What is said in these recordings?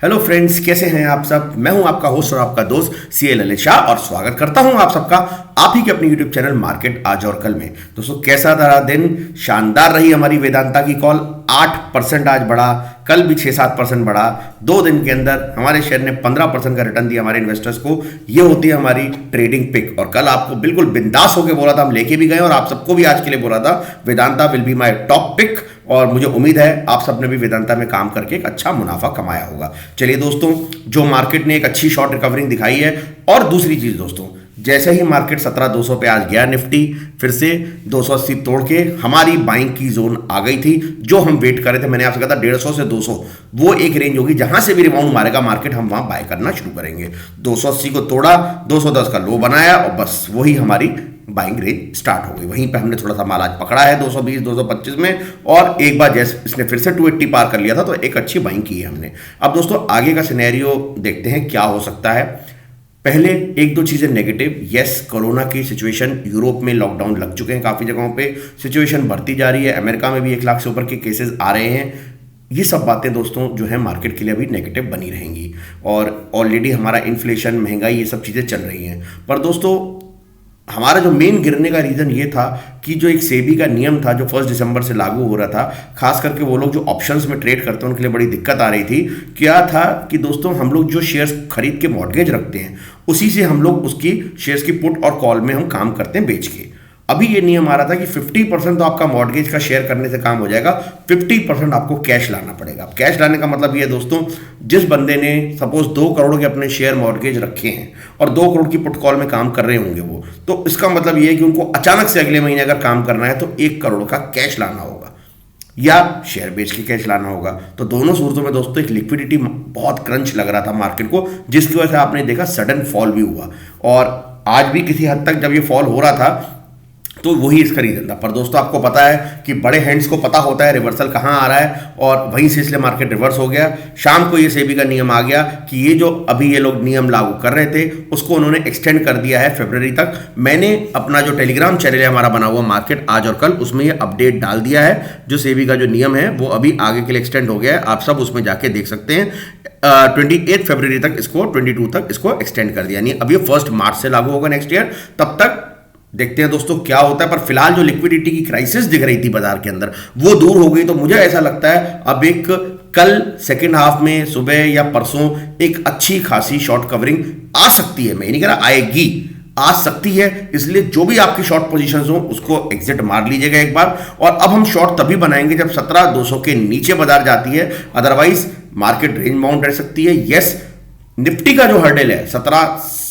Hello friends, कैसे हैं आप सब। मैं हूं आपका होस्ट और आपका दोस्त सी एल ललित शाह और स्वागत करता हूं आप सबका आप ही के अपने यूट्यूब चैनल मार्केट आज और कल में। दोस्तों, कैसा रहा दिन। शानदार रही हमारी वेदांता की कॉल। 8% आज बढ़ा, कल भी 6-7% बढ़ा। 2 दिन के अंदर हमारे शेयर ने 15% का रिटर्न दिया हमारे इन्वेस्टर्स को। ये होती है हमारी ट्रेडिंग पिक। और कल आपको बिल्कुल बिंदास होकर बोला था, हम लेके भी गए और आप सबको भी आज के लिए बोला था Vedanta will be my top pick. और मुझे उम्मीद है आप सबने भी वेदांता में काम करके एक अच्छा मुनाफा कमाया होगा। चलिए दोस्तों, जो मार्केट ने एक अच्छी शॉर्ट रिकवरिंग दिखाई है। और दूसरी चीज दोस्तों, जैसे ही मार्केट 17,200 पे आज गया, निफ्टी फिर से 280 तोड़ के हमारी बाइंग की जोन आ गई थी। जो हम वेट कर रहे थे, मैंने आपसे कहा था 150 से 200 वो एक रेंज होगी जहां से भी रिबाउंड मारेगा मार्केट, हम वहां बाय करना शुरू करेंगे। 280 को तोड़ा, 210 का लो बनाया और बस वही हमारी बाइंग रेंज स्टार्ट हो गई। वहीं पे हमने थोड़ा सा माल आज पकड़ा है 220 225 में। और एक बार जैसे इसने फिर से 280 पार कर लिया था तो एक अच्छी बाइंग की है हमने। अब दोस्तों, आगे का सिनेरियो देखते हैं क्या हो सकता है। पहले एक दो चीजें नेगेटिव। यस, कोरोना की सिचुएशन, यूरोप में लॉकडाउन लग चुके हैं काफी जगहों पे, सिचुएशन बढ़ती जा रही है। अमेरिका में भी 1 लाख से ऊपर के केसेस आ रहे हैं। ये सब बातें दोस्तों जो है मार्केट के लिए अभी नेगेटिव बनी रहेंगी। और ऑलरेडी हमारा इन्फ्लेशन, महंगाई, ये सब चीजें चल रही हैं। पर दोस्तों, हमारा जो मेन गिरने का रीज़न ये था कि जो एक सेबी का नियम था जो 1 दिसंबर से लागू हो रहा था, खास करके वो लोग जो ऑप्शंस में ट्रेड करते हैं उनके लिए बड़ी दिक्कत आ रही थी। क्या था कि दोस्तों, हम लोग जो शेयर्स खरीद के मॉर्गेज रखते हैं उसी से हम लोग उसकी शेयर्स की पुट और कॉल में हम काम करते हैं बेच के। अभी ये नियम आ रहा था कि 50% तो आपका मॉर्गेज का शेयर करने से काम हो जाएगा, 50% आपको कैश लाना पड़ेगा। अब कैश लाने का मतलब ये है दोस्तों, जिस बंदे ने सपोज 2 करोड़ के अपने शेयर मॉर्गेज रखे हैं और 2 करोड़ की पुट कॉल में काम कर रहे होंगे वो, तो इसका मतलब ये है कि उनको अचानक से अगले महीने अगर काम करना है तो 1 करोड़ का कैश लाना होगा या शेयर बेच के कैश लाना होगा। तो दोनों सूरतों में दोस्तों एक लिक्विडिटी बहुत क्रंच लग रहा था मार्केट को, जिसकी वजह से आपने देखा सडन फॉल भी हुआ। और आज भी किसी हद तक जब ये फॉल हो रहा था तो वही इसका रीजन था। पर दोस्तों, आपको पता है कि बड़े हैंड्स को पता होता है रिवर्सल कहां आ रहा है, और वहीं से इसलिए मार्केट रिवर्स हो गया। शाम को ये सेबी का नियम आ गया कि ये जो अभी ये लोग नियम लागू कर रहे थे उसको उन्होंने एक्सटेंड कर दिया है फरवरी तक। मैंने अपना जो टेलीग्राम चैनल है हमारा बना हुआ मार्केट आज और कल, उसमें ये अपडेट डाल दिया है। जो सेबी का जो नियम है वो अभी आगे के लिए एक्सटेंड हो गया है। आप सब उसमें जाके देख सकते हैं। 28 फरवरी तक इसको, 22 तक इसको एक्सटेंड कर दिया। यानी अब ये 1 मार्च से लागू होगा नेक्स्ट ईयर। तब तक देखते हैं दोस्तों क्या होता है। पर फिलहाल जो लिक्विडिटी की क्राइसिस दिख रही थी बाजार के अंदर वो दूर हो गई। तो मुझे ऐसा लगता है अब एक कल सेकेंड हाफ में सुबह या परसों एक अच्छी खासी शॉर्ट कवरिंग आ सकती है। मैं नहीं कह रहा आएगी, आ सकती है। इसलिए जो भी आपकी शॉर्ट पोजीशंस हो उसको एग्जिट मार लीजिएगा एक बार। और अब हम शॉर्ट तभी बनाएंगे जब 17,200 के नीचे बाजार जाती है। अदरवाइज मार्केट रेंज बाउंड रह सकती है। यस, निफ्टी का जो हर्डल है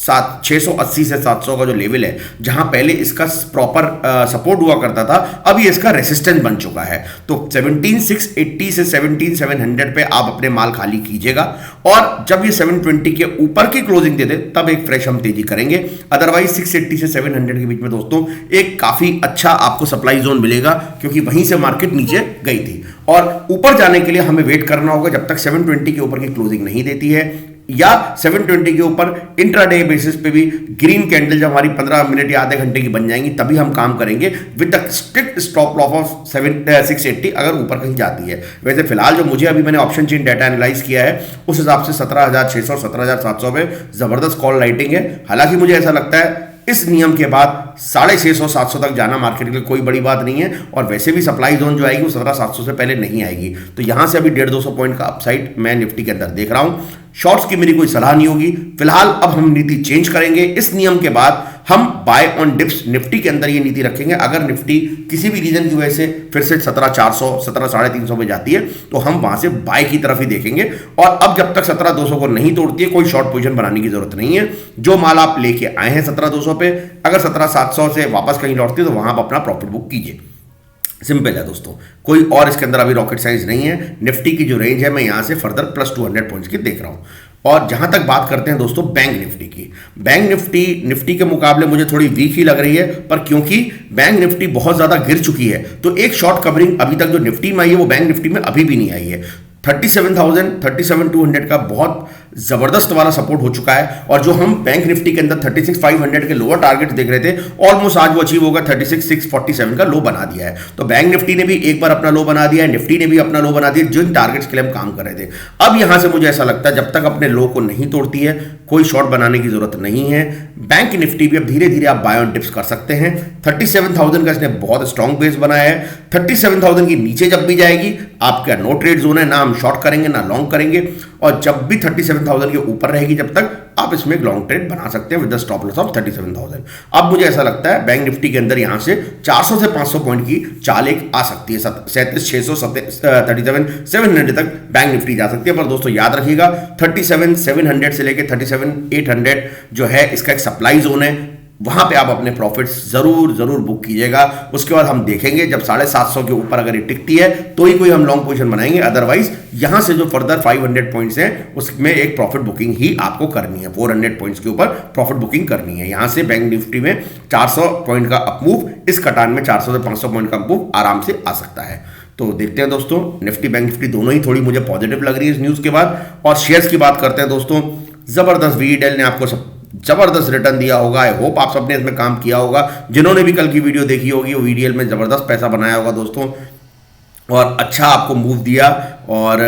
680 से 700 का जो लेवल है, जहां पहले इसका प्रॉपर सपोर्ट हुआ करता था, अब ये इसका रेसिस्टेंस बन चुका है। तो 17,680 से 17,700 पे आप अपने माल खाली कीजिएगा। और जब ये 720 के ऊपर की क्लोजिंग दे दे तब एक फ्रेश हम तेजी करेंगे। अदरवाइज 680 से 700 के बीच में दोस्तों एक काफी अच्छा आपको सप्लाई जोन मिलेगा, क्योंकि वहीं से मार्केट नीचे गई थी। और ऊपर जाने के लिए हमें वेट करना होगा जब तक 720 के ऊपर की क्लोजिंग नहीं देती है, या 720 के ऊपर इंट्राडे बेसिस पे भी ग्रीन कैंडल जब हमारी 15 मिनट या आधे घंटे की बन जाएंगी तभी हम काम करेंगे with the strict stop loss of 680 अगर ऊपर कहीं जाती है। वैसे फिलहाल जो मुझे अभी मैंने ऑप्शन चेन डाटा एनालाइज किया है उस हिसाब से 17,600 और 17,700 पे जबरदस्त कॉल राइटिंग है। हालांकि मुझे ऐसा लगता है इस नियम के बाद 650-700 तक जाना मार्केट के लिए कोई बड़ी बात नहीं है। और वैसे भी सप्लाई जोन जो आएगी वो 17,700 से पहले नहीं आएगी। तो यहां से अभी 150-200 पॉइंट का अपसाइड मैं निफ्टी के अंदर देख रहा हूं। शॉर्ट्स की मेरी कोई सलाह नहीं होगी फिलहाल। अब हम नीति चेंज करेंगे। इस नियम के बाद हम बाय ऑन डिप्स निफ्टी के अंदर ये नीति रखेंगे। अगर निफ्टी किसी भी रीजन की वजह से फिर से 17,400 17,350 पे जाती है तो हम वहां से बाय की तरफ ही देखेंगे। और अब जब तक 17,200 को नहीं तोड़ती है कोई शॉर्ट पोजीशन बनाने की जरूरत नहीं है। जो माल आप लेके आए हैं 17,200 पे, अगर 17,700 से वापस कहीं लौटती है तो वहां आप अपना प्रॉफिट बुक कीजिए। सिंपल है दोस्तों, कोई और इसके अंदर अभी रॉकेट साइंस नहीं है। निफ्टी की जो रेंज है मैं यहां से फर्दर +200 पॉइंट्स की देख रहा हूं। और जहां तक बात करते हैं दोस्तों बैंक निफ्टी की, बैंक निफ्टी के मुकाबले मुझे थोड़ी वीक ही लग रही है। पर क्योंकि बैंक निफ्टी बहुत ज्यादा गिर चुकी है तो एक शॉर्ट कवरिंग अभी तक जो निफ्टी में आई है वो बैंक निफ्टी में अभी भी नहीं आई है। 37,000 37,200 का बहुत जबरदस्त वाला सपोर्ट हो चुका है, और जो हम बैंक निफ्टी के अंदर 36,500 के लोअर टारगेट देख रहे थे, ऑलमोस्ट आज वो अचीव होगा। 36,647 का लो बना दिया है। तो बैंक निफ्टी ने भी एक बार अपना लो बना दिया है, निफ्टी ने भी अपना लो बना दिया, जिन टारगेट्स के लिए हम काम कर रहे थे। अब यहां से मुझे ऐसा लगता है जब तक अपने लो को नहीं तोड़ती है, कोई शॉर्ट बनाने की जरूरत नहीं है। बैंक निफ्टी भी अब धीरे धीरे आप बाय ऑन डिप्स कर सकते हैं। 37,000 का इसने बहुत स्ट्रॉन्ग बेस बनाया है। 37,000 की नीचे जब भी जाएगी, आपका नो ट्रेड जोन है, ना हम शॉर्ट करेंगे ना लॉन्ग करेंगे, और जब भी 37,000 के ऊपर रहेगी जब तक, आप इसमें एक लॉन्ग ट्रेड बना सकते हैं with the stop loss of 37,000। अब मुझे ऐसा लगता है बैंक निफ्टी के अंदर यहां से 400 से 500 पॉइंट की चाल एक आ सकती है। 37,600 37,700 तक बैंक निफ्टी जा सकती है। पर दोस्तों याद रखिएगा, 37,700 से लेकर 37,800 जो है इसका एक सप्लाई जोन है, वहां पे आप अपने प्रॉफिट्स जरूर बुक कीजिएगा। उसके बाद हम देखेंगे जब 750 के ऊपर अगर ये टिकती है तो ही कोई हम लॉन्ग पोजीशन बनाएंगे, अदरवाइज यहां से जो फर्दर 500 पॉइंट्स हैं उसमें एक प्रॉफिट बुकिंग ही आपको करनी है। 400 पॉइंट्स के ऊपर प्रॉफिट बुकिंग करनी है। यहां से बैंक निफ्टी में 400 पॉइंट का अपमूव, इस कटान में 400 से 500 पॉइंट का अपमूव आराम से आ सकता है। तो देखते हैं दोस्तों, निफ्टी बैंक निफ्टी दोनों ही थोड़ी मुझे पॉजिटिव लग रही है इस न्यूज के बाद। और शेयर्स की बात करते हैं दोस्तों, जबरदस्त VEDL ने आपको जबरदस्त रिटर्न दिया होगा। आई होप आप सबने इसमें काम किया होगा। जिन्होंने भी कल की वीडियो देखी होगी, वो VEDL में जबरदस्त पैसा बनाया होगा दोस्तों, और अच्छा आपको मूव दिया। और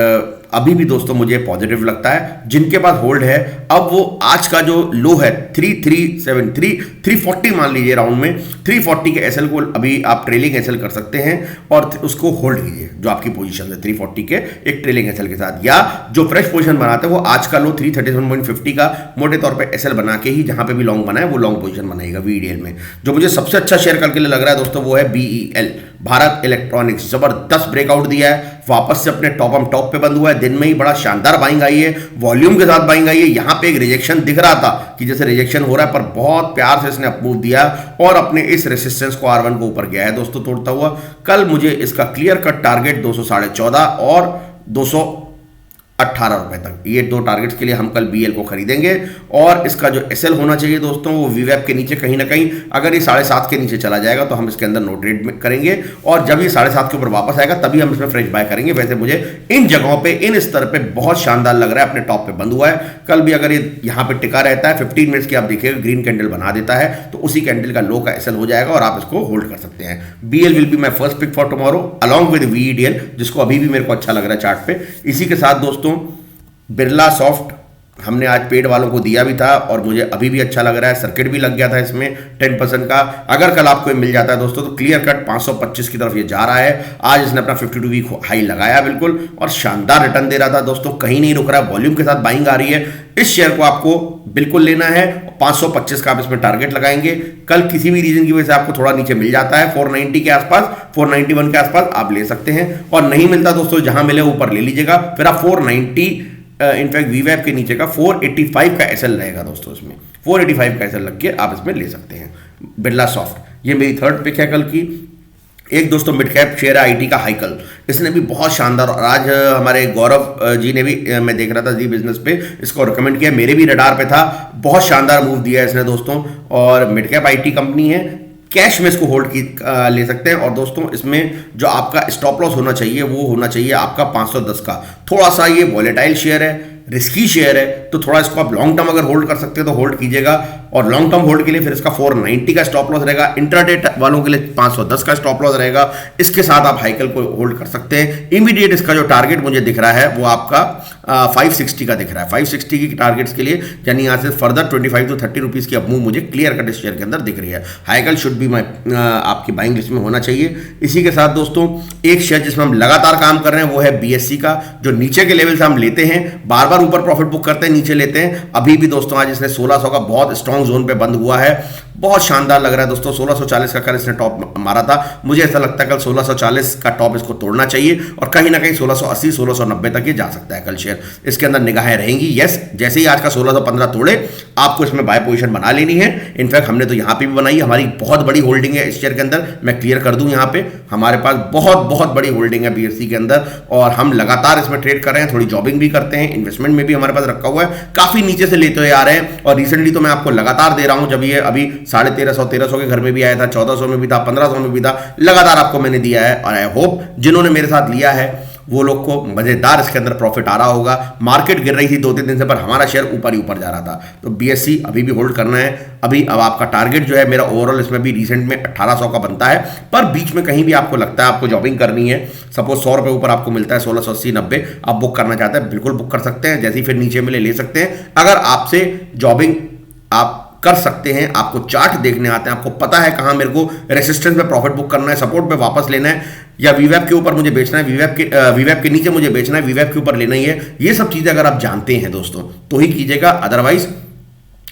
अभी भी दोस्तों मुझे पॉजिटिव लगता है। जिनके पास होल्ड है, अब वो आज का जो लो है 340 मान लीजिए राउंड में, 340 के एसएल को अभी आप ट्रेलिंग एसएल कर सकते हैं और उसको होल्ड कीजिए। जो आपकी पोजीशन है 340 के एक ट्रेलिंग एसएल के साथ, या जो फ्रेश पोजीशन बनाते हैं वो आज का लो 337.50 का मोटे तौर पे एसएल बना के ही जहां पे भी लॉन्ग बनाए वो लॉन्ग पोजीशन बनाएगा VEDL में। जो मुझे सबसे अच्छा शेयर कल के लिए लग रहा है दोस्तों, वो है BEL, भारत इलेक्ट्रॉनिक्स। जबरदस्त ब्रेकआउट दिया है, वापस से अपने टॉप पे बंद हुआ है। दिन में ही बड़ा शानदार बाइंग आई है, वॉल्यूम के साथ बाइंग आई है। यहां पे एक रिजेक्शन दिख रहा था कि जैसे रिजेक्शन हो रहा है, पर बहुत प्यार से इसने अपमूव दिया और अपने इस रेसिस्टेंस को R1 को ऊपर गया है दोस्तों तोड़ता हुआ। कल मुझे इसका क्लियर कट टारगेट 214.5 और 218 रुपए तक, ये दो टारगेट्स के लिए हम कल BL को खरीदेंगे। और इसका जो एसएल होना चाहिए दोस्तों, वो VWAP के नीचे कहीं ना कहीं, अगर ये 7.5 के नीचे चला जाएगा तो हम इसके अंदर नो ट्रेड करेंगे, और जब ये 7.5 के ऊपर वापस आएगा तभी हम इसमें फ्रेश बाय करेंगे। वैसे मुझे इन जगहों पे, इन स्तर पे बहुत शानदार लग रहा है। अपने टॉप पे बंद हुआ है, कल भी अगर ये यहाँ पे टिका रहता है 15 मिनट्स की, आप देखिएगा ग्रीन कैंडल बना देता है, तो उसी कैंडल का लो का एसएल हो जाएगा और आप इसको होल्ड कर सकते हैं। BL will be my first pick for tomorrow along with VEDL, जिसको अभी भी मेरे को अच्छा लग रहा है चार्ट पे। इसी के साथ दोस्तों बिरला सॉफ्ट हमने आज पेड वालों को दिया भी था और मुझे अभी भी अच्छा लग रहा है। सर्किट भी लग गया था इसमें 10% का। अगर कल आपको मिल जाता है दोस्तों तो क्लियर कट 525 की तरफ ये जा रहा है। आज इसने अपना 52 वीक हाई लगाया बिल्कुल, और शानदार रिटर्न दे रहा था दोस्तों, कहीं नहीं रुक रहा है, वॉल्यूम के साथ बाइंग आ रही है। इस शेयर को आपको बिल्कुल लेना है। 525 का आप इसमें टारगेट लगाएंगे। कल किसी भी रीजन की वजह से आपको थोड़ा नीचे मिल जाता है 490 के आसपास, 491 के आसपास आप ले सकते हैं, और नहीं मिलता दोस्तों जहां मिले ऊपर ले लीजिएगा। फिर आप 490 इनफैक्ट VWAP के नीचे का 485 का एसएल रहेगा दोस्तों, इसमें 485 का एसएल लग के आप इसमें ले सकते हैं। बिरला सॉफ्ट ये मेरी थर्ड पिक है कल की। एक दोस्तों मिड कैप शेयर है IT का हाइकल, इसने भी बहुत शानदार, और आज हमारे गौरव जी ने भी, मैं देख रहा था जी बिजनेस पे, इसको रिकमेंड किया, मेरे भी रडार पे था। बहुत शानदार मूव दिया है इसने दोस्तों, और मिड कैप IT कंपनी है। कैश में इसको होल्ड की ले सकते हैं। और दोस्तों इसमें जो आपका स्टॉप लॉस होना चाहिए वो होना चाहिए आपका 510 का। थोड़ा सा ये वॉलेटाइल शेयर है, रिस्की शेयर है, तो थोड़ा इसको आप लॉन्ग टर्म अगर होल्ड कर सकते हैं तो होल्ड कीजिएगा। और लॉन्ग टर्म होल्ड के लिए फिर इसका 490 का स्टॉप लॉस रहेगा। इंट्राडे वालों के लिए 510 का स्टॉप लॉस रहेगा। इसके साथ आप हाइकल को होल्ड कर सकते हैं। इमीडिएट इसका जो टारगेट मुझे दिख रहा है वो आपका 560 का दिख रहा है। 560 की टारगेट्स के लिए, यानी यहाँ से फर्दर 25 to 30 रुपीज़ की अपमूव मुझे क्लियर कट इस शेयर के अंदर दिख रही है। हाइकल शुड भी आपकी बाइंग लिस्ट में होना चाहिए। इसी के साथ दोस्तों एक शेयर जिसमें हम लगातार काम कर रहे हैं वो है BSE का, जो नीचे के लेवल से हम लेते हैं, बार बार ऊपर प्रॉफिट बुक करते हैं, नीचे लेते हैं। अभी भी दोस्तों आज इसने 1600 का बहुत स्ट्रॉन्ग जोन पे बंद हुआ है, बहुत शानदार लग रहा है दोस्तों। 1640 का कल इसने टॉप मारा था। मुझे ऐसा लगता है कल 1640 का टॉप इसको तोड़ना चाहिए, और कहीं ना कहीं 1680 1690 तक ये जा सकता है कल शेयर। इसके अंदर निगाहें रहेंगी। यस, जैसे ही आज का 1615 तोड़े आपको इसमें बाय पोजीशन बना लेनी है। इनफैक्ट हमने तो यहाँ पे भी बनाई, हमारी बहुत बड़ी होल्डिंग है इस शेयर के अंदर। मैं क्लियर कर दूं, यहाँ पे हमारे पास बहुत बड़ी होल्डिंग है BSE के अंदर, और हम लगातार इसमें ट्रेड कर रहे हैं, थोड़ी जॉबिंग भी करते हैं, इन्वेस्टमेंट में भी हमारे पास रखा हुआ है। काफी नीचे से लेते हुए आ रहे हैं, और रिसेंटली तो मैं आपको लगातार दे रहा हूं, जब ये अभी 1350 के घर में भी आया था, 1400 में भी था, 1500 में भी था, लगातार आपको मैंने दिया है। और आई होप जिन्होंने मेरे साथ लिया है वो लोग को मजेदार इसके अंदर प्रॉफिट आ रहा होगा। मार्केट गिर रही थी 2-3 दिन से, पर हमारा शेयर ऊपर ही ऊपर जा रहा था। तो बीएससी अभी भी होल्ड करना है। अभी अब आपका टारगेट जो है मेरा ओवरऑल इसमें भी रिसेंट में 1800 का बनता है, पर बीच में कहीं भी आपको लगता है आपको जॉबिंग करनी है, सपोज 100 रुपए ऊपर आपको मिलता है 1680-90, आप बुक करना चाहते हैं बिल्कुल बुक कर सकते हैं। जैसे ही फिर नीचे मिले ले सकते हैं। अगर आपसे जॉबिंग आप कर सकते हैं, आपको चार्ट देखने आते हैं, आपको पता है कहां मेरे को रेसिस्टेंस पे प्रॉफिट बुक करना है, सपोर्ट पे वापस लेना है, या वीवैप के ऊपर मुझे बेचना है, वीवैप के नीचे मुझे बेचना है, वीवैप के ऊपर लेना ही है, ये सब चीजें अगर आप जानते हैं दोस्तों तो ही कीजिएगा। अदरवाइज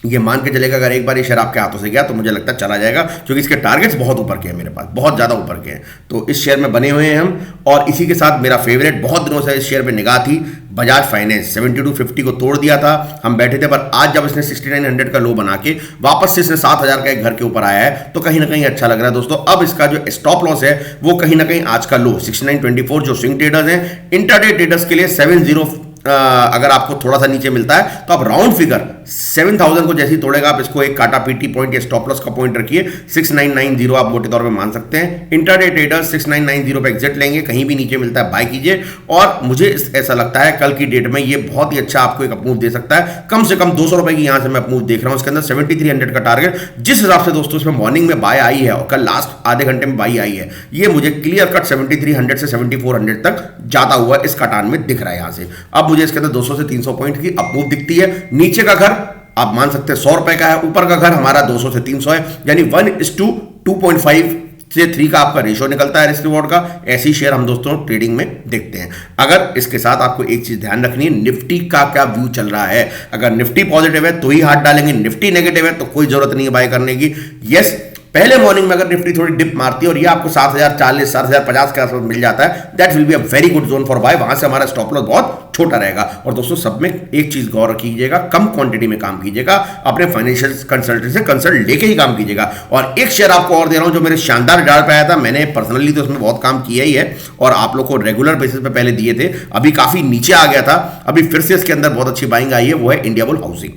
ये मान के चलेगा अगर एक बार ये शेयर आपके हाथों से गया तो मुझे लगता है चला जाएगा, क्योंकि इसके टारगेट्स बहुत ऊपर के हैं मेरे पास, बहुत ज़्यादा ऊपर के हैं। तो इस शेयर में बने हुए हैं हम। और इसी के साथ मेरा फेवरेट, बहुत दिनों से इस शेयर पे निगाह थी, बजाज फाइनेंस 7250 को तोड़ दिया था, हम बैठे थे, पर आज जब इसने 6900 का लो बना के वापस से इसने 7000 का एक घर के ऊपर आया है तो कहीं ना कहीं अच्छा लग रहा है दोस्तों। अब इसका जो स्टॉप लॉस है वो कहीं ना कहीं आज का लो 6924, जो स्विंग ट्रेडर्स हैं, इंट्राडे ट्रेडर्स के लिए 70, अगर आपको थोड़ा सा नीचे मिलता है तो आप राउंड फिगर 7000 को जैसे ही तोड़ेगा आप इसको एक काटा पीटी पॉइंट या स्टॉप लॉस का पॉइंट रखिए 6990, आप मोटे तौर पे मान सकते हैं। इंट्राडे ट्रेडर्स 6990 पे एग्जिट लेंगे, कहीं भी नीचे मिलता है बाय कीजिए। और मुझे ऐसा लगता है कल की डेट में ये बहुत ही अच्छा आपको एक अपमूव दे सकता है, कम से कम 200 रुपए की यहां से मैं अपमूव देख रहा हूं। इसके अंदर 7300 का टारगेट, जिस हिसाब से दोस्तों इसमें मॉर्निंग में बाय आई है और कल लास्ट आधे घंटे में बाय आई है, ये मुझे क्लियर कट 7300 से 7400 तक जाता हुआ इस कटान में दिख रहा है। यहां से अब मुझे इसके अंदर 200 से 300 पॉइंट की अपमूव दिखती है। नीचे का घर आप मान सकते हैं 100 रुपए का है, ऊपर का घर हमारा 200 से 300 है, यानी 1:2.5 से 3 का आपका रेशियो निकलता है रिस्क रिवॉर्ड का। ऐसी शेयर हम दोस्तों ट्रेडिंग में देखते हैं। अगर इसके साथ आपको एक चीज ध्यान रखनी है, निफ्टी का क्या व्यू चल रहा है। अगर निफ्टी पॉजिटिव है तो ही हाथ डालेंगे, निफ्टी नेगेटिव है तो कोई जरूरत नहीं है बाय करने की। यस, पहले मॉर्निंग में अगर निफ्टी थोड़ी डिप मारती है और ये आपको 7040, 7050 के आसपास मिल जाता है, that will be a very good zone for buy. वहां से हमारा स्टॉप लॉस बहुत छोटा रहेगा। और दोस्तों सब में एक चीज गौर कीजिएगा, कम क्वांटिटी में काम कीजिएगा, अपने फाइनेंशियल कंसल्टेंट से कंसल्ट लेके ही काम कीजिएगा। और एक शेयर आपको और दे रहा हूं जो मेरे शानदार रिजल्ट पे आया था, मैंने पर्सनली तो उसमें बहुत काम किया ही है और आप लोग को रेगुलर बेसिस पे पहले दिए थे, अभी काफी नीचे आ गया था, अभी फिर से इसके अंदर बहुत अच्छी बाइंग आई है, वो है India bull housing.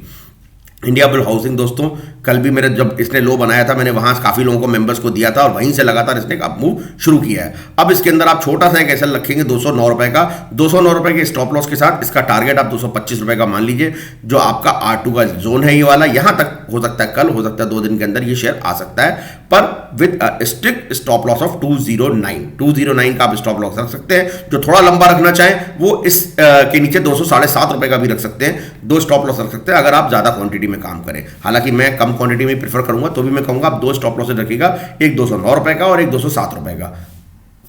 India bull housing दोस्तों कल भी मेरे जब इसने लो बनाया था मैंने वहां काफी लोगों को मेंबर्स को दिया था और वहीं से लगातार इसने अप मूव शुरू किया है। अब इसके अंदर आप छोटा सा एक एसएल रखेंगे 209 रुपए का, 209 रुपए के स्टॉप लॉस के साथ इसका टारगेट आप 225 रुपए का मान लीजिए, जो आपका R2 का जोन है ये वाला, यहां तक हो सकता है कल, हो सकता है 2 दिन के अंदर ये शेयर आ सकता है, पर with strict stop loss of 209 का आप स्टॉप लॉस रख सकते हैं। जो थोड़ा लंबा रखना चाहें वो इस के नीचे 207.5 रुपए का भी रख सकते हैं, 2 स्टॉप लॉस रख सकते हैं अगर आप ज्यादा क्वांटिटी में काम करें। हालांकि मैं कम क्वांटिटी में प्रेफर करूंगा, तो भी मैं कहूंगा आप 2 स्टॉप लॉस रखिएगा, एक 209 रुपए का और एक 207 रुपए का।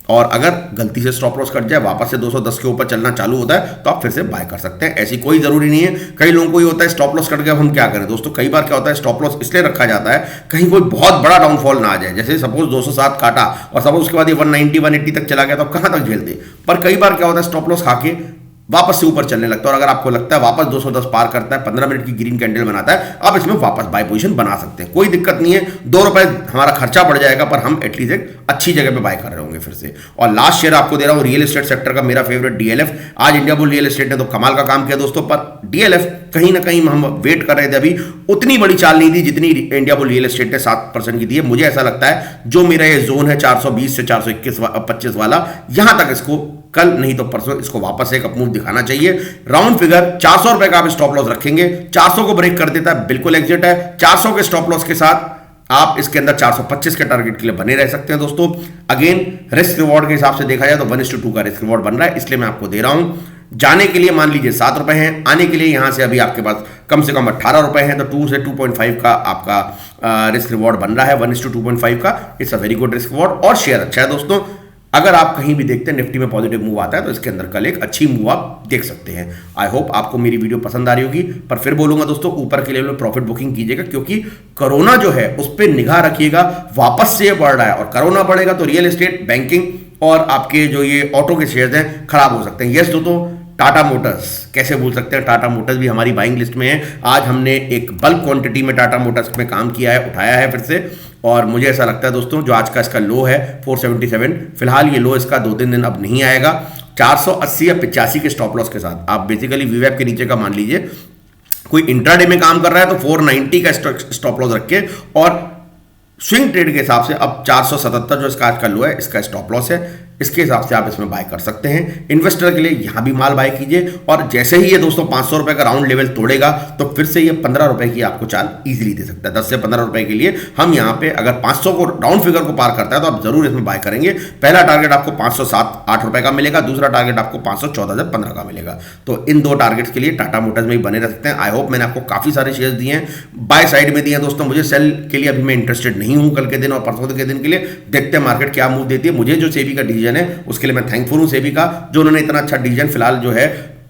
और अगर गलती से स्टॉप लॉस कट जाए, वापस से 210 के ऊपर चलना चालू होता है तो आप फिर से बाय कर सकते हैं, ऐसी कोई जरूरी नहीं है। कई लोगों को ये होता है स्टॉप लॉस कट गया हम क्या करें। दोस्तों कई बार क्या होता है स्टॉप लॉस इसलिए रखा जाता है कहीं कोई बहुत बड़ा डाउनफॉल ना आ जाए, जैसे सपोज 207 काटा और सपोज उसके बाद ये 190 180 तक चला गया तो कहां तक झेल दे। पर कई बार क्या होता है स्टॉप लॉस खा के वापस से ऊपर चलने लगता है, और अगर आपको लगता है वापस 210 पार करता है, 15 मिनट की ग्रीन कैंडल बनाता है, आप इसमें वापस बाय पोजीशन बना सकते हैं, कोई दिक्कत नहीं है। 2 रुपए हमारा खर्चा बढ़ जाएगा पर हम एटलीस्ट एक अच्छी जगह पे बाय कर रहे होंगे फिर से। और लास्ट शेयर आपको दे रहा हूं रियल एस्टेट सेक्टर का, मेरा फेवरेट डीएलएफ। आज इंडिया बुल रियल एस्टेट ने तो कमाल का काम किया दोस्तों, पर डीएलएफ कहीं ना कहीं हम वेट कर रहे थे, अभी उतनी बड़ी चाल नहीं थी जितनी इंडिया बुल रियल एस्टेट ने 7% की दी है। मुझे ऐसा लगता है जो मेरा ये जोन है 420 से 421-25 वाला, यहां तक इसको कल नहीं तो परसों इसको वापस एक अपमूव दिखाना चाहिए। राउंड फिगर 400 रुपए का आप स्टॉप लॉस रखेंगे, 400 को ब्रेक कर देता है बिल्कुल एग्जिट है। 400 के स्टॉप लॉस के साथ आप इसके अंदर 425 के टारगेट के लिए बने रह सकते हैं दोस्तों। अगेन रिस्क रिवॉर्ड के हिसाब से देखा जाए तो 1:2 का रिस्क रिवॉर्ड बन रहा है, इसलिए मैं आपको दे रहा हूं। जाने के लिए मान लीजिए 7 रुपए हैं, आने के लिए यहां से अभी आपके पास कम से कम 18 रुपए हैं, तो 2 से 2.5 का आपका रिस्क रिवॉर्ड बन रहा है, 1:2.5 का। It's a very good risk reward और शेयर अच्छा है दोस्तों। अगर आप कहीं भी देखते हैं निफ्टी में पॉजिटिव मूव आता है तो इसके अंदर कल एक अच्छी मूव आप देख सकते हैं। आई होप आपको मेरी वीडियो पसंद आ रही होगी, पर फिर बोलूंगा दोस्तों ऊपर के लेवल में प्रॉफिट बुकिंग कीजिएगा, क्योंकि कोरोना जो है उस पर निगाह रखिएगा, वापस से ये बढ़ रहा है और कोरोना बढ़ेगा तो रियल एस्टेट, बैंकिंग और आपके जो ये ऑटो के शेयर्स हैं खराब हो सकते हैं। यस दोस्तों, टाटा मोटर्स कैसे भूल सकते हैं, टाटा मोटर्स भी हमारी बाइंग लिस्ट में है। आज हमने एक बल्क क्वांटिटी में टाटा मोटर्स में काम किया है, उठाया है फिर से, और मुझे ऐसा लगता है दोस्तों जो आज का इसका लो है 477, फिलहाल ये लो इसका 2-3 दिन अब नहीं आएगा। 480 या 85 के स्टॉप लॉस के साथ आप बेसिकली वीवैप के नीचे का मान लीजिए, कोई इंट्राडे में काम कर रहा है तो 490 का स्टॉप लॉस रखे, और स्विंग ट्रेड के हिसाब से अब 477 जो इसका आज का लो है इसका स्टॉप लॉस है। इसके हिसाब से आप इसमें बाय कर सकते हैं। इन्वेस्टर के लिए यहां भी माल बाय कीजिए और जैसे ही ये दोस्तों 500 रुपए का राउंड लेवल तोड़ेगा तो फिर से ये 15 रुपए की आपको चाल इजीली दे सकता है। 10 से 15 रुपए के लिए हम यहां पे अगर 500 को राउंड फिगर को पार करता है तो आप जरूर इसमें बाय करेंगे। पहला टारगेट आपको 507-8 रुपए का मिलेगा, दूसरा टारगेट आपको 514 से 15 का मिलेगा। तो इन दो टारगेट्स के लिए टाटा मोटर्स में ही बने रह सकते हैं। आई होप मैंने आपको काफी सारे शेयर्स दिए हैं, बाय साइड में दिए हैं दोस्तों। मुझे सेल के लिए अभी मैं इंटरेस्टेड नहीं हूं कल के दिन और परसों के दिन के लिए। देखते हैं मार्केट क्या मूव देती है। मुझे जो सेबी का डिसीजन है उसके लिए मैं थैंकफुल हूं सेबी का, जो उन्होंने इतना अच्छा डिसीजन फिलहाल जो है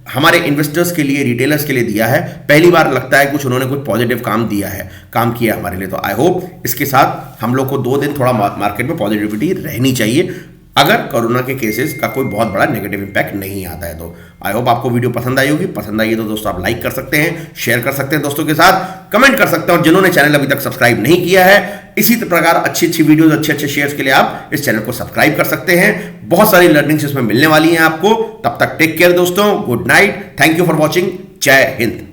हमारे इन्वेस्टर्स के लिए, रिटेलर्स के लिए दिया है। पहली बार लगता है कुछ उन्होंने कुछ पॉजिटिव काम दिया है, काम किया हमारे लिए। तो आई होप इसके साथ हम लोग को 2 दिन थोड़ा मार्केट में पॉजिटिविटी रहनी चाहिए, अगर कोरोना के केसेस का कोई बहुत बड़ा नेगेटिव इंपैक्ट नहीं आता है तो। आई होप आपको वीडियो पसंद आई होगी। पसंद आई है तो दोस्तों आप लाइक कर सकते हैं, शेयर कर सकते हैं दोस्तों के साथ, कमेंट कर सकते हैं। और जिन्होंने चैनल अभी तक सब्सक्राइब नहीं किया है, इसी प्रकार अच्छी वीडियोस, अच्छे शेयर्स के लिए आप इस चैनल को सब्सक्राइब कर सकते हैं। बहुत सारी लर्निंग्स इसमें मिलने वाली हैं आपको। तब तक टेक केयर दोस्तों, good night, thank you for watching, जय हिंद।